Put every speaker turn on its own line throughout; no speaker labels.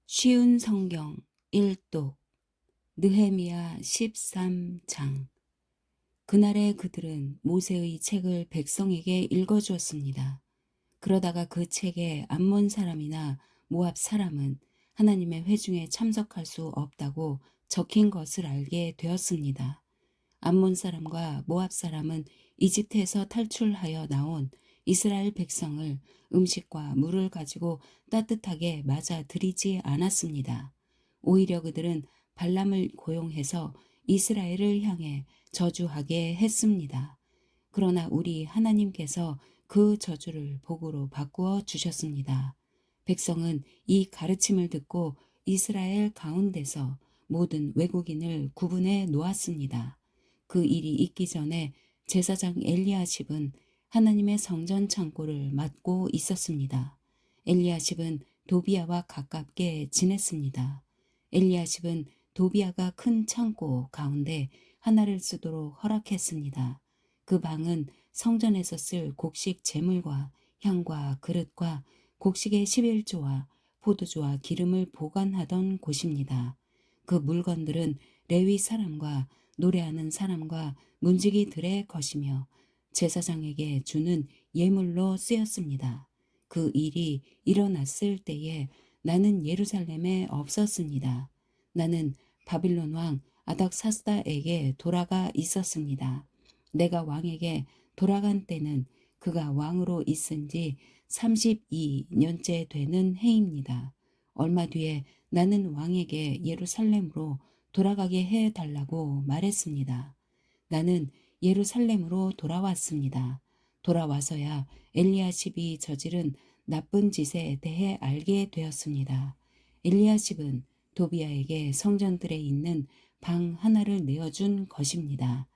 쉬운 성경 1독 느헤미야 13장. 그날에 그들은 모세의 책을 백성에게 읽어주었습니다. 그러다가 그 책에 암몬 사람이나 모압 사람은 하나님의 회중에 참석할 수 없다고 적힌 것을 알게 되었습니다. 암몬 사람과 모압 사람은 이집트에서 탈출하여 나온 이스라엘 백성을 음식과 물을 가지고 따뜻하게 맞아들이지 않았습니다. 오히려 그들은 발람을 고용해서 이스라엘을 향해 저주하게 했습니다. 그러나 우리 하나님께서 그 저주를 복으로 바꾸어 주셨습니다. 백성은 이 가르침을 듣고 이스라엘 가운데서 모든 외국인을 구분해 놓았습니다. 그 일이 있기 전에 제사장 엘리야십은 하나님의 성전 창고를 맡고 있었습니다. 엘리야십은 도비야와 가깝게 지냈습니다. 엘리야십은 도비야가 큰 창고 가운데 하나를 쓰도록 허락했습니다. 그 방은 성전에서 쓸 곡식 제물과 향과 그릇과 곡식의 11조와 포도주와 기름을 보관하던 곳입니다. 그 물건들은 레위 사람과 노래하는 사람과 문지기들의 것이며 제사장에게 주는 예물로 쓰였습니다. 그 일이 일어났을 때에 나는 예루살렘에 없었습니다. 나는 바빌론 왕 아닥사스다에게 돌아가 있었습니다. 내가 왕에게 돌아간 때는 그가 왕으로 있은 지 32년째 되는 해입니다. 얼마 뒤에 나는 왕에게 예루살렘으로 돌아가게 해달라고 말했습니다. 나는 예루살렘으로 돌아왔습니다. 돌아와서야 엘리야십이 저지른 나쁜 짓에 대해 알게 되었습니다. 엘리야십은 도비야에게 성전들에 있는 방 하나를 내어준 것입니다.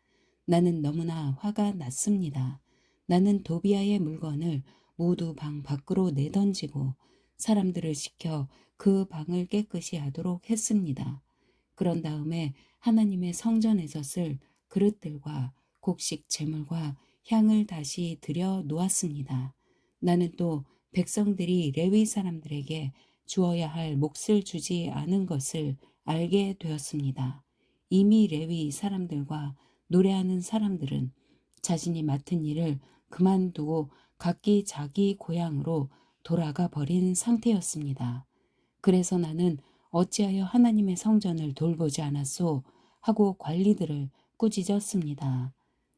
나는 너무나 화가 났습니다. 나는 도비야의 물건을 모두 방 밖으로 내던지고 사람들을 시켜 그 방을 깨끗이 하도록 했습니다. 그런 다음에 하나님의 성전에서 쓸 그릇들과 곡식 제물과 향을 다시 들여 놓았습니다. 나는 또 백성들이 레위 사람들에게 주어야 할 몫을 주지 않은 것을 알게 되었습니다. 이미 레위 사람들과 노래하는 사람들은 자신이 맡은 일을 그만두고 각기 자기 고향으로 돌아가 버린 상태였습니다. 그래서 나는 어찌하여 하나님의 성전을 돌보지 않았소 하고 관리들을 꾸짖었습니다.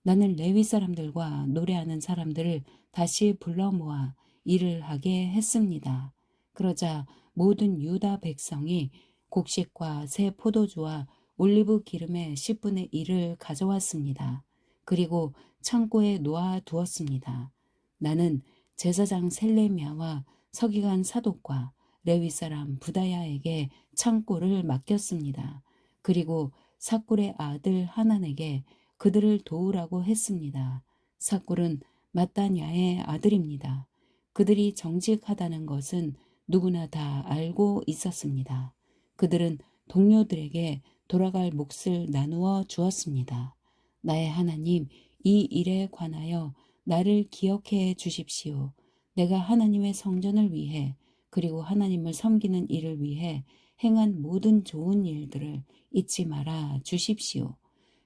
나는 레위 사람들과 노래하는 사람들을 다시 불러 모아 일을 하게 했습니다. 그러자 모든 유다 백성이 곡식과 새 포도주와 올리브 기름의 10분의 1을 가져왔습니다. 그리고 창고에 놓아 두었습니다. 나는 제사장 셀레미야와 서기관 사독과 레위 사람 부다야에게 창고를 맡겼습니다. 그리고 삭굴의 아들 하난에게 그들을 도우라고 했습니다. 삭굴은 마따냐의 아들입니다. 그들이 정직하다는 것은 누구나 다 알고 있었습니다. 그들은 동료들에게 돌아갈 몫을 나누어 주었습니다. 나의 하나님, 이 일에 관하여 나를 기억해 주십시오. 내가 하나님의 성전을 위해 그리고 하나님을 섬기는 일을 위해 행한 모든 좋은 일들을 잊지 말아 주십시오.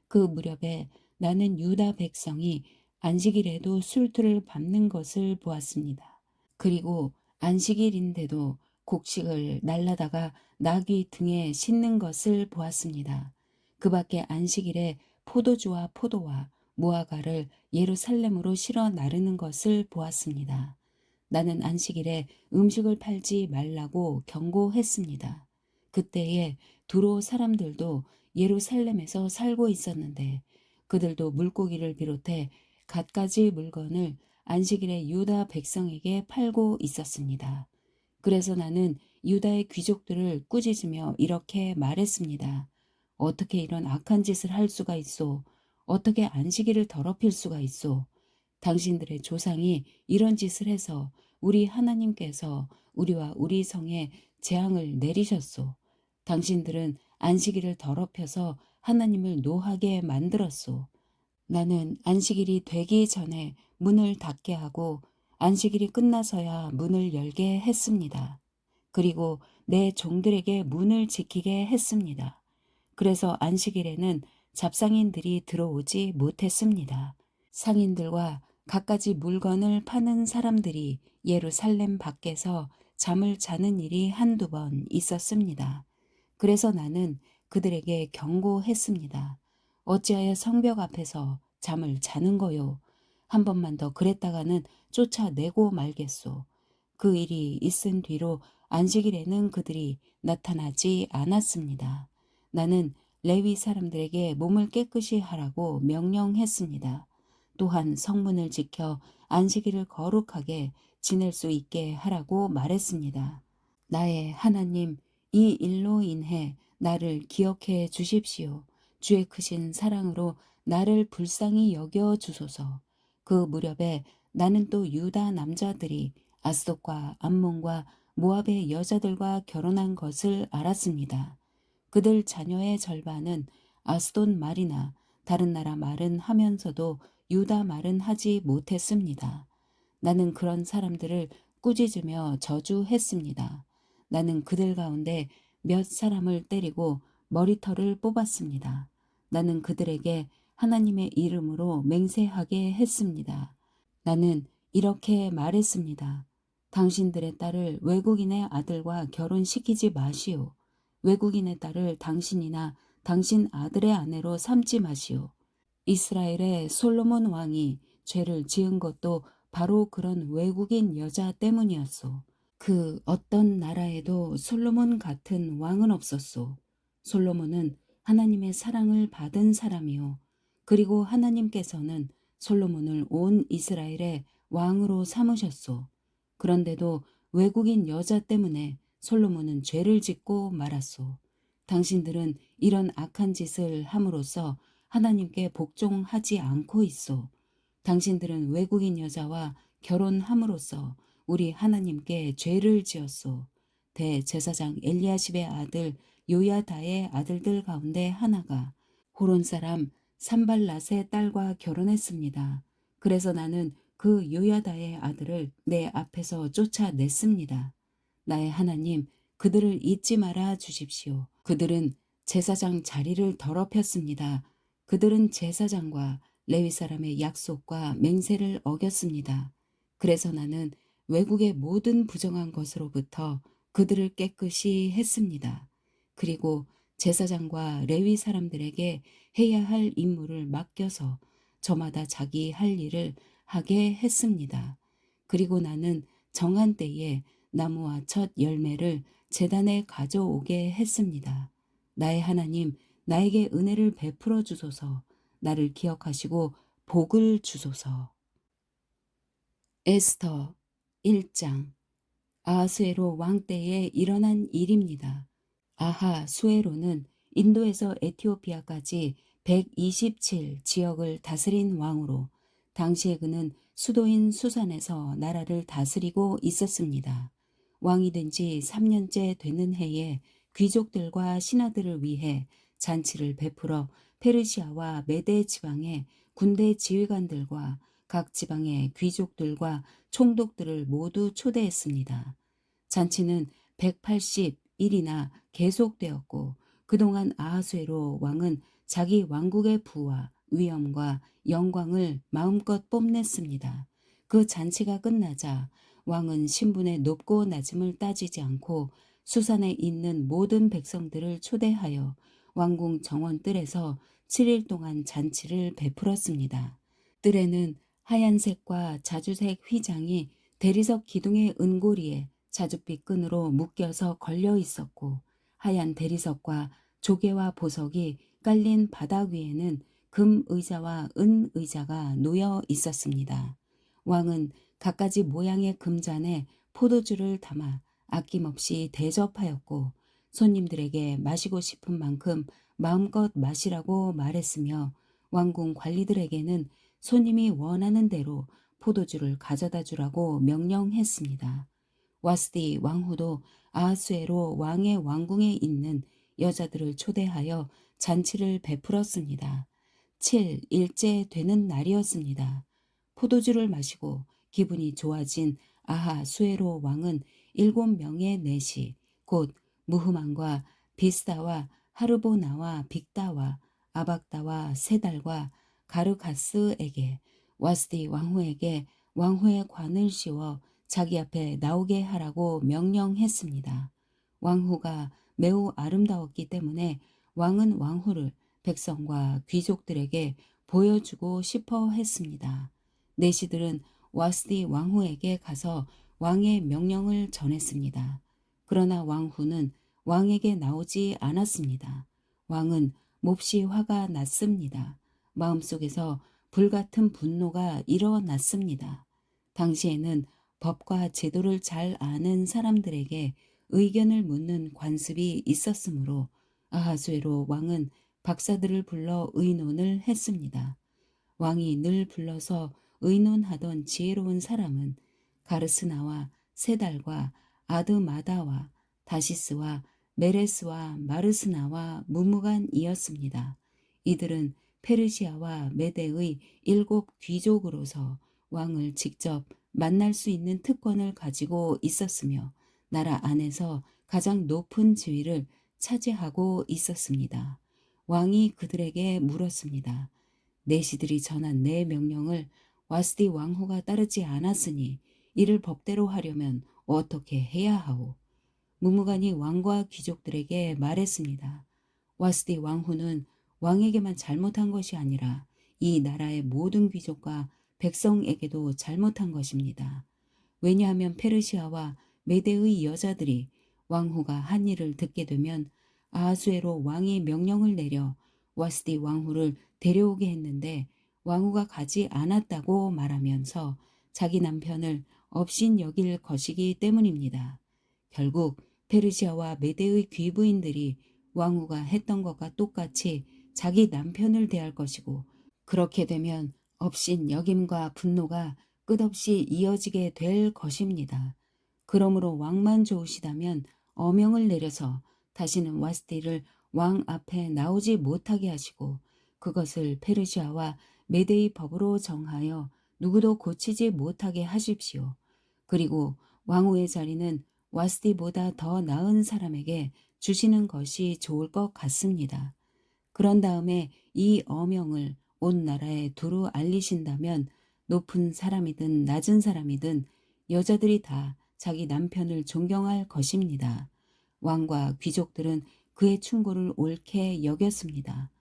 그 무렵에 나는 유다 백성이 안식일에도 술틀을 밟는 것을 보았습니다. 그리고 안식일인데도 곡식을 날라다가 나귀 등에 싣는 것을 보았습니다. 그 밖에 안식일에 포도주와 포도와 무화과를 예루살렘으로 실어 나르는 것을 보았습니다. 나는 안식일에 음식을 팔지 말라고 경고했습니다. 그때에 두로 사람들도 예루살렘에서 살고 있었는데 그들도 물고기를 비롯해 갖가지 물건을 안식일에 유다 백성에게 팔고 있었습니다. 그래서 나는 유다의 귀족들을 꾸짖으며 이렇게 말했습니다. 어떻게 이런 악한 짓을 할 수가 있소? 어떻게 안식일을 더럽힐 수가 있소? 당신들의 조상이 이런 짓을 해서 우리 하나님께서 우리와 우리 성에 재앙을 내리셨소. 당신들은 안식일을 더럽혀서 하나님을 노하게 만들었소. 나는 안식일이 되기 전에 문을 닫게 하고 안식일이 끝나서야 문을 열게 했습니다. 그리고 내 종들에게 문을 지키게 했습니다. 그래서 안식일에는 잡상인들이 들어오지 못했습니다. 상인들과 갖가지 물건을 파는 사람들이 예루살렘 밖에서 잠을 자는 일이 한두 번 있었습니다. 그래서 나는 그들에게 경고했습니다. 어찌하여 성벽 앞에서 잠을 자는 거요? 한 번만 더 그랬다가는 쫓아내고 말겠소. 그 일이 있은 뒤로 안식일에는 그들이 나타나지 않았습니다. 나는 레위 사람들에게 몸을 깨끗이 하라고 명령했습니다. 또한 성문을 지켜 안식일을 거룩하게 지낼 수 있게 하라고 말했습니다. 나의 하나님, 이 일로 인해 나를 기억해 주십시오. 주의 크신 사랑으로 나를 불쌍히 여겨 주소서. 그 무렵에 나는 또 유다 남자들이 아스돗과 암몬과 모압의 여자들과 결혼한 것을 알았습니다. 그들 자녀의 절반은 아스돗 말이나 다른 나라 말은 하면서도 유다 말은 하지 못했습니다. 나는 그런 사람들을 꾸짖으며 저주했습니다. 나는 그들 가운데 몇 사람을 때리고 머리털을 뽑았습니다. 나는 그들에게 하나님의 이름으로 맹세하게 했습니다. 나는 이렇게 말했습니다. 당신들의 딸을 외국인의 아들과 결혼시키지 마시오. 외국인의 딸을 당신이나 당신 아들의 아내로 삼지 마시오. 이스라엘의 솔로몬 왕이 죄를 지은 것도 바로 그런 외국인 여자 때문이었소. 그 어떤 나라에도 솔로몬 같은 왕은 없었소. 솔로몬은 하나님의 사랑을 받은 사람이요. 그리고 하나님께서는 솔로몬을 온 이스라엘의 왕으로 삼으셨소. 그런데도 외국인 여자 때문에 솔로몬은 죄를 짓고 말았소. 당신들은 이런 악한 짓을 함으로써 하나님께 복종하지 않고 있소. 당신들은 외국인 여자와 결혼함으로써 우리 하나님께 죄를 지었소. 대제사장 엘리야십의 아들 요야다의 아들들 가운데 하나가 호론 사람 산발랏의 딸과 결혼했습니다. 그래서 나는 그 요야다의 아들을 내 앞에서 쫓아냈습니다. 나의 하나님, 그들을 잊지 말아 주십시오. 그들은 제사장 자리를 더럽혔습니다. 그들은 제사장과 레위 사람의 약속과 맹세를 어겼습니다. 그래서 나는 외국의 모든 부정한 것으로부터 그들을 깨끗이 했습니다. 그리고 제사장과 레위 사람들에게 해야 할 임무를 맡겨서 저마다 자기 할 일을 하게 했습니다. 그리고 나는 정한 때에 나무와 첫 열매를 제단에 가져오게 했습니다. 나의 하나님, 나에게 은혜를 베풀어 주소서. 나를 기억하시고 복을 주소서. 에스더 1장. 아하수에로 왕 때에 일어난 일입니다. 아하수에로는 인도에서 에티오피아까지 127 지역을 다스린 왕으로 당시에 그는 수도인 수산에서 나라를 다스리고 있었습니다. 왕이 된 지 3년째 되는 해에 귀족들과 신하들을 위해 잔치를 베풀어 페르시아와 메데 지방의 군대 지휘관들과 각 지방의 귀족들과 총독들을 모두 초대했습니다. 잔치는 180일이나 계속되었고 그동안 아하수에로 왕은 자기 왕국의 부와 위엄과 영광을 마음껏 뽐냈습니다. 그 잔치가 끝나자 왕은 신분의 높고 낮음을 따지지 않고 수산에 있는 모든 백성들을 초대하여 왕궁 정원 뜰에서 7일 동안 잔치를 베풀었습니다. 뜰에는 하얀색과 자주색 휘장이 대리석 기둥의 은고리에 자줏빛 끈으로 묶여서 걸려 있었고 하얀 대리석과 조개와 보석이 깔린 바닥 위에는 금 의자와 은 의자가 놓여 있었습니다. 왕은 갖가지 모양의 금잔에 포도주를 담아 아낌없이 대접하였고 손님들에게 마시고 싶은 만큼 마음껏 마시라고 말했으며 왕궁 관리들에게는 손님이 원하는 대로 포도주를 가져다 주라고 명령했습니다. 와스디 왕후도 아하수에로 왕의 왕궁에 있는 여자들을 초대하여 잔치를 베풀었습니다. 7일째 되는 날이었습니다. 포도주를 마시고 기분이 좋아진 아하수에로 왕은 7명의 내시 곧 무흐만과 비스다와 하르보나와 빅다와 아박다와 세달과 가르가스에게 와스디 왕후에게 왕후의 관을 씌워 자기 앞에 나오게 하라고 명령했습니다. 왕후가 매우 아름다웠기 때문에 왕은 왕후를 백성과 귀족들에게 보여주고 싶어 했습니다. 내시들은 와스디 왕후에게 가서 왕의 명령을 전했습니다. 그러나 왕후는 왕에게 나오지 않았습니다. 왕은 몹시 화가 났습니다. 마음속에서 불같은 분노가 일어났습니다. 당시에는 법과 제도를 잘 아는 사람들에게 의견을 묻는 관습이 있었으므로 아하수에로 왕은 박사들을 불러 의논을 했습니다. 왕이 늘 불러서 의논하던 지혜로운 사람은 가르스나와 세달과 아드마다와 다시스와 메레스와 마르스나와 무무간이었습니다. 이들은 페르시아와 메대의 7 귀족으로서 왕을 직접 만날 수 있는 특권을 가지고 있었으며 나라 안에서 가장 높은 지위를 차지하고 있었습니다. 왕이 그들에게 물었습니다. 내시들이 전한 내 명령을 와스디 왕후가 따르지 않았으니 이를 법대로 하려면 어떻게 해야 하오? 무무간이 왕과 귀족들에게 말했습니다. 와스디 왕후는 왕에게만 잘못한 것이 아니라 이 나라의 모든 귀족과 백성에게도 잘못한 것입니다. 왜냐하면 페르시아와 메대의 여자들이 왕후가 한 일을 듣게 되면 아하수에로 왕이 명령을 내려 와스디 왕후를 데려오게 했는데 왕후가 가지 않았다고 말하면서 자기 남편을 업신 여길 것이기 때문입니다. 결국 페르시아와 메대의 귀부인들이 왕후가 했던 것과 똑같이 자기 남편을 대할 것이고 그렇게 되면 업신 여김과 분노가 끝없이 이어지게 될 것입니다. 그러므로 왕만 좋으시다면 어명을 내려서 다시는 와스디를 왕 앞에 나오지 못하게 하시고 그것을 페르시아와 메대의 법으로 정하여 누구도 고치지 못하게 하십시오. 그리고 왕후의 자리는 와스디보다 더 나은 사람에게 주시는 것이 좋을 것 같습니다. 그런 다음에 이 어명을 온 나라에 두루 알리신다면 높은 사람이든 낮은 사람이든 여자들이 다 자기 남편을 존경할 것입니다. 왕과 귀족들은 그의 충고를 옳게 여겼습니다.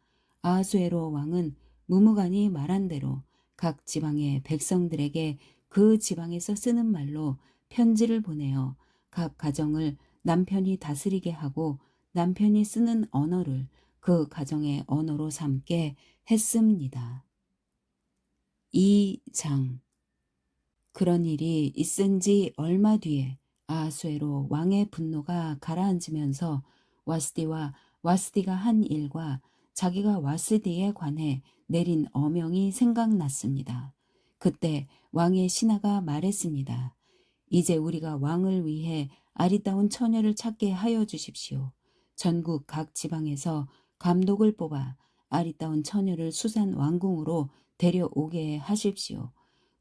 아하수에로 왕은 무무간이 말한 대로 각 지방의 백성들에게 그 지방에서 쓰는 말로 편지를 보내어 각 가정을 남편이 다스리게 하고 남편이 쓰는 언어를 그 가정의 언어로 삼게 했습니다. 2장 그런 일이 있은 지 얼마 뒤에 아하수에로 왕의 분노가 가라앉으면서 와스디와 와스디가 한 일과 자기가 와스디에 관해 내린 어명이 생각났습니다. 그때 왕의 신하가 말했습니다. 이제 우리가 왕을 위해 아리따운 처녀를 찾게 하여 주십시오. 전국 각 지방에서 감독을 뽑아 아리따운 처녀를 수산 왕궁으로 데려오게 하십시오.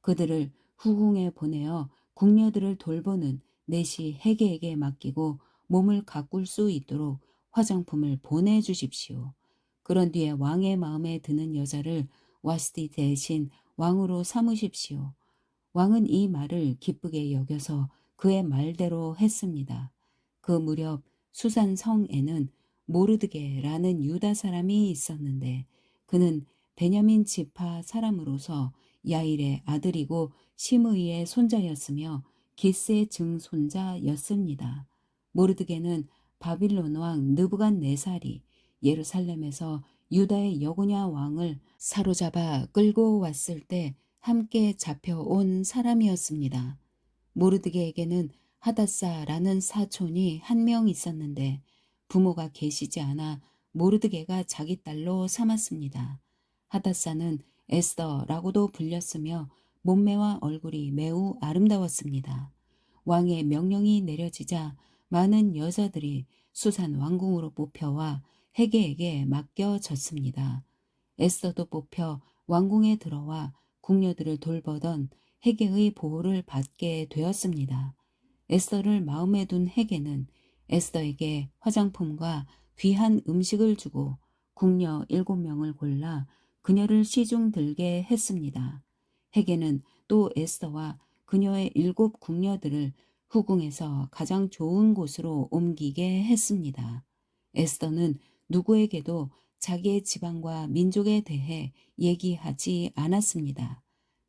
그들을 후궁에 보내어 궁녀들을 돌보는 내시 해계에게 맡기고 몸을 가꿀 수 있도록 화장품을 보내주십시오. 그런 뒤에 왕의 마음에 드는 여자를 와스디 대신 왕으로 삼으십시오. 왕은 이 말을 기쁘게 여겨서 그의 말대로 했습니다. 그 무렵 수산 성에는 모르드게라는 유다 사람이 있었는데 그는 베냐민 지파 사람으로서 야일의 아들이고 시므이의 손자였으며 기스의 증손자였습니다. 모르드게는 바빌론 왕 느부갓네살이 예루살렘에서 유다의 여고냐 왕을 사로잡아 끌고 왔을 때 함께 잡혀온 사람이었습니다. 모르드게에게는 하닷사라는 사촌이 한 명 있었는데 부모가 계시지 않아 모르드게가 자기 딸로 삼았습니다. 하닷사는 에스더라고도 불렸으며 몸매와 얼굴이 매우 아름다웠습니다. 왕의 명령이 내려지자 많은 여자들이 수산 왕궁으로 뽑혀와 해계에게 맡겨졌습니다. 에스더도 뽑혀 왕궁에 들어와 궁녀들을 돌보던 해계의 보호를 받게 되었습니다. 에스더를 마음에 둔 헤게는 에스더에게 화장품과 귀한 음식을 주고 궁녀 7명을 골라 그녀를 시중 들게 했습니다. 헤게는 또 에스더와 그녀의 7궁녀들을 후궁에서 가장 좋은 곳으로 옮기게 했습니다. 에스더는 누구에게도 자기의 지방과 민족에 대해 얘기하지 않았습니다.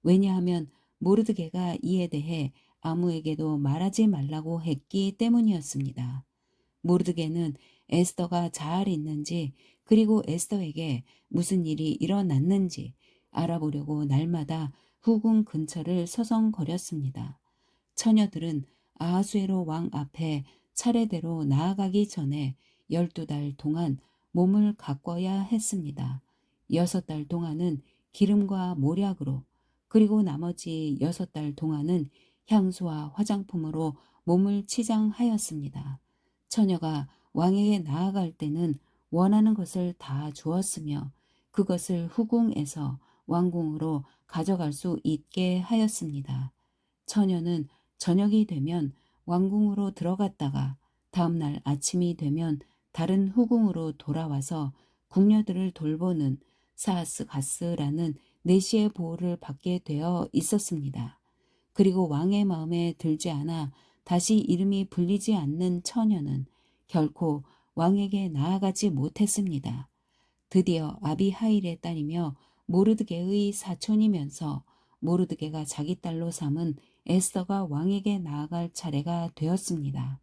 왜냐하면 모르드게가 이에 대해 아무에게도 말하지 말라고 했기 때문이었습니다. 모르드게는 에스더가 잘 있는지 그리고 에스더에게 무슨 일이 일어났는지 알아보려고 날마다 후궁 근처를 서성거렸습니다. 처녀들은 아하수에로 왕 앞에 차례대로 나아가기 전에 12달 동안 몸을 가꿔야 했습니다. 6달 동안은 기름과 모략으로 그리고 나머지 6달 동안은 향수와 화장품으로 몸을 치장하였습니다. 처녀가 왕에게 나아갈 때는 원하는 것을 다 주었으며 그것을 후궁에서 왕궁으로 가져갈 수 있게 하였습니다. 처녀는 저녁이 되면 왕궁으로 들어갔다가 다음날 아침이 되면 다른 후궁으로 돌아와서 궁녀들을 돌보는 사하스 가스라는 내시의 보호를 받게 되어 있었습니다. 그리고 왕의 마음에 들지 않아 다시 이름이 불리지 않는 처녀는 결코 왕에게 나아가지 못했습니다. 드디어 아비하일의 딸이며 모르드게의 사촌이면서 모르드게가 자기 딸로 삼은 에스더가 왕에게 나아갈 차례가 되었습니다.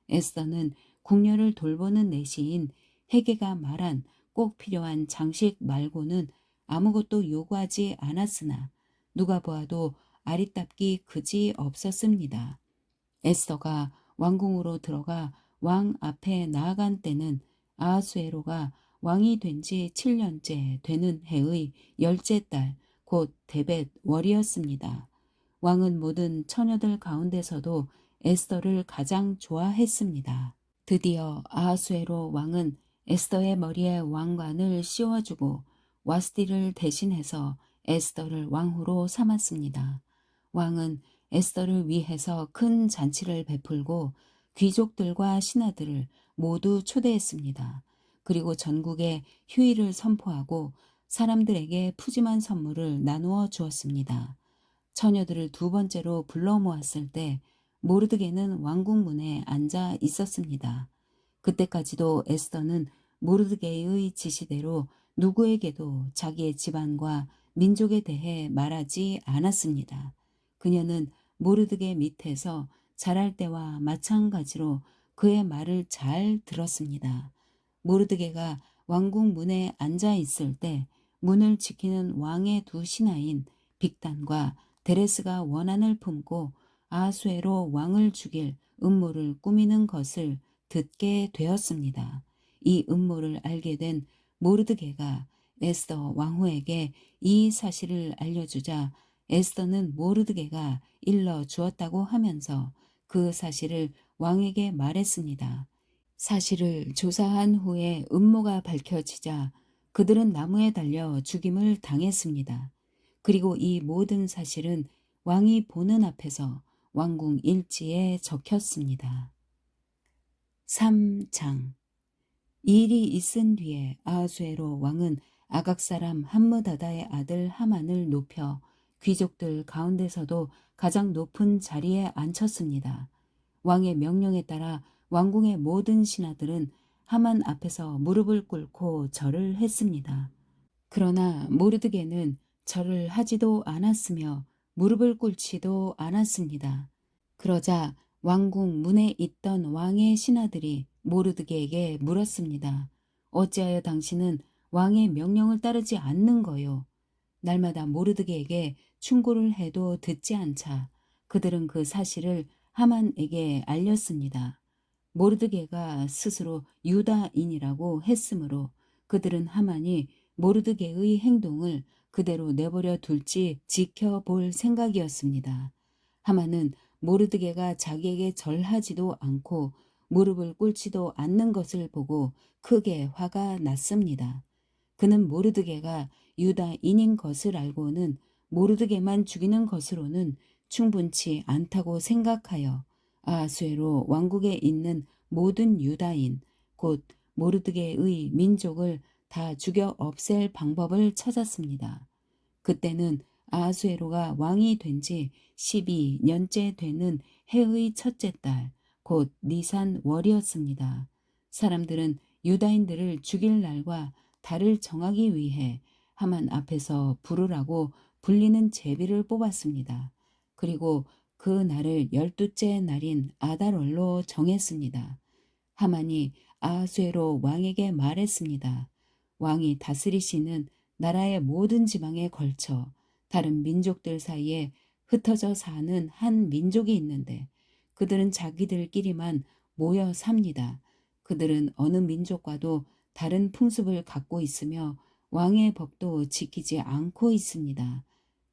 에스더는 궁녀를 돌보는 내시인 헤게가 말한 꼭 필요한 장식 말고는 아무것도 요구하지 않았으나 누가 보아도 아리답기 그지 없었습니다. 에스더가 왕궁으로 들어가 왕 앞에 나아간 때는 아하수에로가 왕이 된 지 7년째 되는 해의 10째 달, 곧 데벳 월이었습니다. 왕은 모든 처녀들 가운데서도 에스더를 가장 좋아했습니다. 드디어 아하수에로 왕은 에스더의 머리에 왕관을 씌워주고 와스디를 대신해서 에스더를 왕후로 삼았습니다. 왕은 에스더를 위해서 큰 잔치를 베풀고 귀족들과 신하들을 모두 초대했습니다. 그리고 전국에 휴일을 선포하고 사람들에게 푸짐한 선물을 나누어 주었습니다. 처녀들을 두 번째로 불러 모았을 때 모르드게는 왕궁 문에 앉아 있었습니다. 그때까지도 에스더는 모르드게의 지시대로 누구에게도 자기의 집안과 민족에 대해 말하지 않았습니다. 그녀는 모르드게 밑에서 자랄 때와 마찬가지로 그의 말을 잘 들었습니다. 모르드게가 왕궁 문에 앉아 있을 때 문을 지키는 왕의 두 신하인 빅단과 데레스가 원한을 품고 아하수에로 왕을 죽일 음모를 꾸미는 것을 듣게 되었습니다. 이 음모를 알게 된 모르드게가 에스더 왕후에게 이 사실을 알려주자 에스더는 모르드게가 일러 주었다고 하면서 그 사실을 왕에게 말했습니다. 사실을 조사한 후에 음모가 밝혀지자 그들은 나무에 달려 죽임을 당했습니다. 그리고 이 모든 사실은 왕이 보는 앞에서 왕궁 일지에 적혔습니다. 3장 이 일이 있은 뒤에 아하수에로 왕은 아각 사람 함므다다의 아들 하만을 높여 귀족들 가운데서도 가장 높은 자리에 앉혔습니다. 왕의 명령에 따라 왕궁의 모든 신하들은 하만 앞에서 무릎을 꿇고 절을 했습니다. 그러나 모르드게는 절을 하지도 않았으며 무릎을 꿇지도 않았습니다. 그러자 왕궁 문에 있던 왕의 신하들이 모르드게에게 물었습니다. 어찌하여 당신은 왕의 명령을 따르지 않는 거요? 날마다 모르드게에게 충고를 해도 듣지 않자 그들은 그 사실을 하만에게 알렸습니다. 모르드게가 스스로 유다인이라고 했으므로 그들은 하만이 모르드게의 행동을 그대로 내버려 둘지 지켜볼 생각이었습니다. 하만은 모르드게가 자기에게 절하지도 않고 무릎을 꿇지도 않는 것을 보고 크게 화가 났습니다. 그는 모르드게가 유다인인 것을 알고는 모르드게만 죽이는 것으로는 충분치 않다고 생각하여 아하수에로 왕국에 있는 모든 유다인 곧 모르드게의 민족을 다 죽여 없앨 방법을 찾았습니다. 그때는 아하수에로가 왕이 된 지 12년째 되는 해의 첫째 달, 곧 니산 월이었습니다. 사람들은 유다인들을 죽일 날과 달을 정하기 위해 하만 앞에서 부르라고 불리는 제비를 뽑았습니다. 그리고 그 날을 12째 날인 아달월로 정했습니다. 하만이 아하수에로 왕에게 말했습니다. 왕이 다스리시는 나라의 모든 지방에 걸쳐 다른 민족들 사이에 흩어져 사는 한 민족이 있는데 그들은 자기들끼리만 모여 삽니다. 그들은 어느 민족과도 다른 풍습을 갖고 있으며 왕의 법도 지키지 않고 있습니다.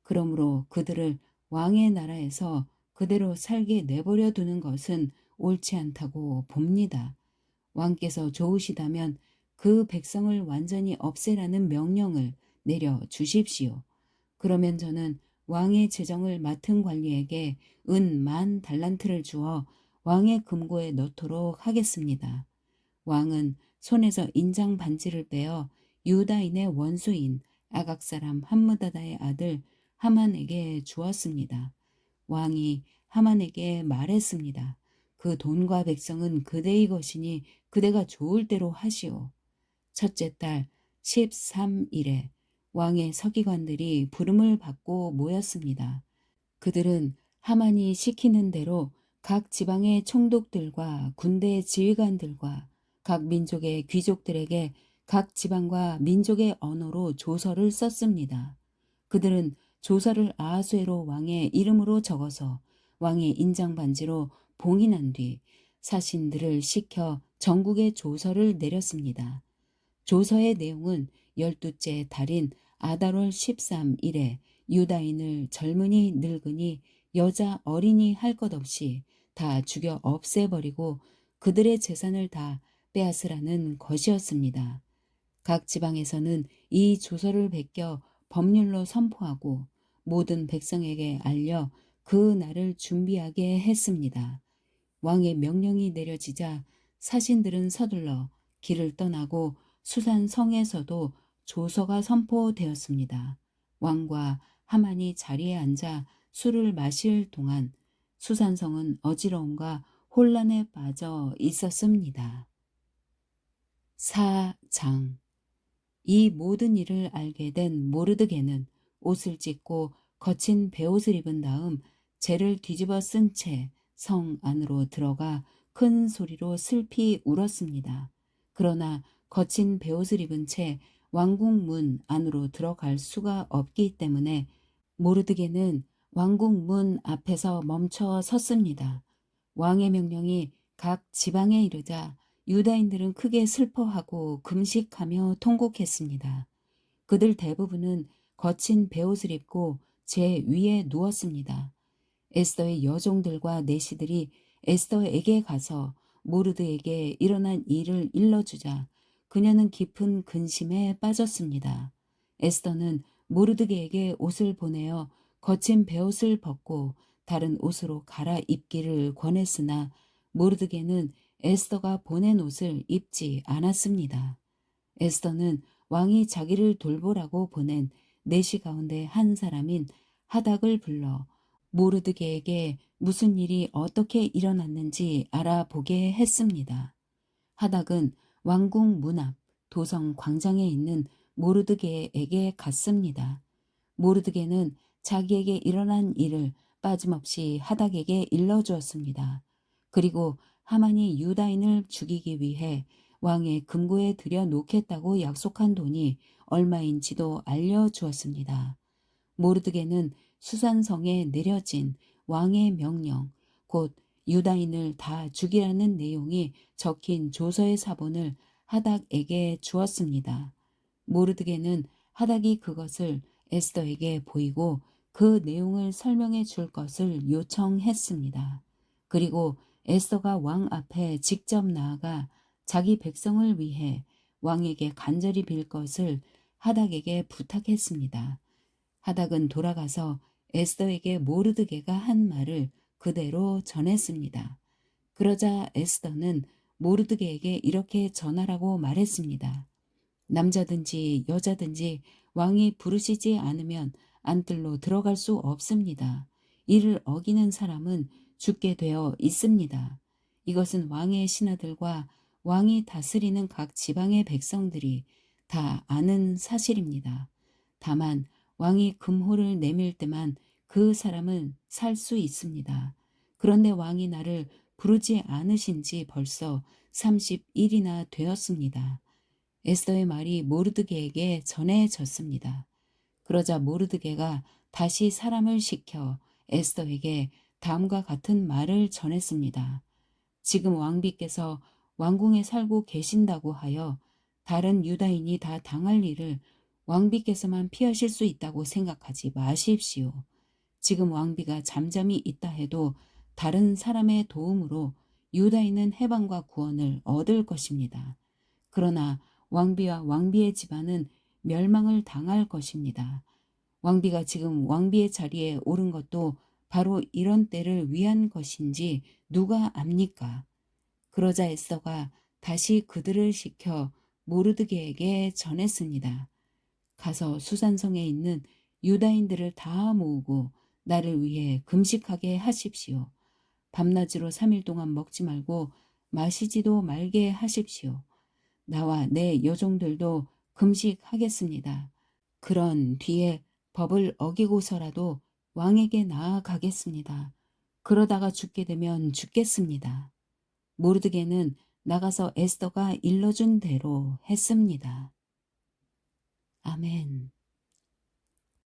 그러므로 그들을 왕의 나라에서 그대로 살게 내버려 두는 것은 옳지 않다고 봅니다. 왕께서 좋으시다면 그 백성을 완전히 없애라는 명령을 내려 주십시오. 그러면 저는 왕의 재정을 맡은 관리에게 은 10,000달란트를 주어 왕의 금고에 넣도록 하겠습니다. 왕은 손에서 인장 반지를 빼어 유다인의 원수인 아각 사람 함므다다의 아들 하만에게 주었습니다. 왕이 하만에게 말했습니다. 그 돈과 백성은 그대의 것이니 그대가 좋을 대로 하시오. 첫째 달 13일에 왕의 서기관들이 부름을 받고 모였습니다. 그들은 하만이 시키는 대로 각 지방의 총독들과 군대 지휘관들과 각 민족의 귀족들에게 각 지방과 민족의 언어로 조서를 썼습니다. 그들은 조서를 아하수에로 왕의 이름으로 적어서 왕의 인장 반지로 봉인한 뒤 사신들을 시켜 전국에 조서를 내렸습니다. 조서의 내용은 12째 달인 아달월 13일에 유다인을 젊은이 늙은이 여자 어린이 할 것 없이 다 죽여 없애버리고 그들의 재산을 다 빼앗으라는 것이었습니다. 각 지방에서는 이 조서를 베껴 법률로 선포하고 모든 백성에게 알려 그 날을 준비하게 했습니다. 왕의 명령이 내려지자 사신들은 서둘러 길을 떠나고 수산성에서도 조서가 선포되었습니다. 왕과 하만이 자리에 앉아 술을 마실 동안 수산성은 어지러움과 혼란에 빠져 있었습니다. 4장 이 모든 일을 알게 된 모르드게는 옷을 찢고 거친 베옷을 입은 다음 재를 뒤집어 쓴 채 성 안으로 들어가 큰 소리로 슬피 울었습니다. 그러나 거친 베옷을 입은 채 왕궁 문 안으로 들어갈 수가 없기 때문에 모르드게는 왕궁 문 앞에서 멈춰 섰습니다. 왕의 명령이 각 지방에 이르자 유다인들은 크게 슬퍼하고 금식하며 통곡했습니다. 그들 대부분은 거친 베옷을 입고 제 위에 누웠습니다. 에스더의 여종들과 내시들이 에스더에게 가서 모르드에게 일어난 일을 일러주자 그녀는 깊은 근심에 빠졌습니다. 에스더는 모르드게에게 옷을 보내어 거친 베옷을 벗고 다른 옷으로 갈아입기를 권했으나 모르드게는 에스더가 보낸 옷을 입지 않았습니다. 에스더는 왕이 자기를 돌보라고 보낸 내시 가운데 한 사람인 하닥을 불러 모르드게에게 무슨 일이 어떻게 일어났는지 알아보게 했습니다. 하닥은 왕궁 문 앞 도성 광장에 있는 모르드게에게 갔습니다. 모르드게는 자기에게 일어난 일을 빠짐없이 하닥에게 일러주었습니다. 그리고 하만이 유다인을 죽이기 위해 왕의 금고에 들여 놓겠다고 약속한 돈이 얼마인지도 알려주었습니다. 모르드게는 수산성에 내려진 왕의 명령, 곧 유다인을 다 죽이라는 내용이 적힌 조서의 사본을 하닥에게 주었습니다. 모르드게는 하닥이 그것을 에스더에게 보이고 그 내용을 설명해 줄 것을 요청했습니다. 그리고 에스더가 왕 앞에 직접 나아가 자기 백성을 위해 왕에게 간절히 빌 것을 하닥에게 부탁했습니다. 하닥은 돌아가서 에스더에게 모르드게가 한 말을 그대로 전했습니다. 그러자 에스더는 모르드게에게 이렇게 전하라고 말했습니다. 남자든지 여자든지 왕이 부르시지 않으면 안뜰로 들어갈 수 없습니다. 이를 어기는 사람은 죽게 되어 있습니다. 이것은 왕의 신하들과 왕이 다스리는 각 지방의 백성들이 다 아는 사실입니다. 다만 왕이 금호를 내밀 때만 그 사람은 살 수 있습니다. 그런데 왕이 나를 부르지 않으신 지 벌써 30일이나 되었습니다. 에스더의 말이 모르드게에게 전해졌습니다. 그러자 모르드게가 다시 사람을 시켜 에스더에게 다음과 같은 말을 전했습니다. 지금 왕비께서 왕궁에 살고 계신다고 하여 다른 유다인이 다 당할 일을 왕비께서만 피하실 수 있다고 생각하지 마십시오. 지금 왕비가 잠잠히 있다 해도 다른 사람의 도움으로 유다인은 해방과 구원을 얻을 것입니다. 그러나 왕비와 왕비의 집안은 멸망을 당할 것입니다. 왕비가 지금 왕비의 자리에 오른 것도 바로 이런 때를 위한 것인지 누가 압니까? 그러자 에스더가 다시 그들을 시켜 모르드게에게 전했습니다. 가서 수산성에 있는 유다인들을 다 모으고 나를 위해 금식하게 하십시오. 밤낮으로 3일 동안 먹지 말고 마시지도 말게 하십시오. 나와 내 여종들도 금식하겠습니다. 그런 뒤에 법을 어기고서라도 왕에게 나아가겠습니다. 그러다가 죽게 되면 죽겠습니다. 모르드게는 나가서 에스더가 일러준 대로 했습니다. 아멘.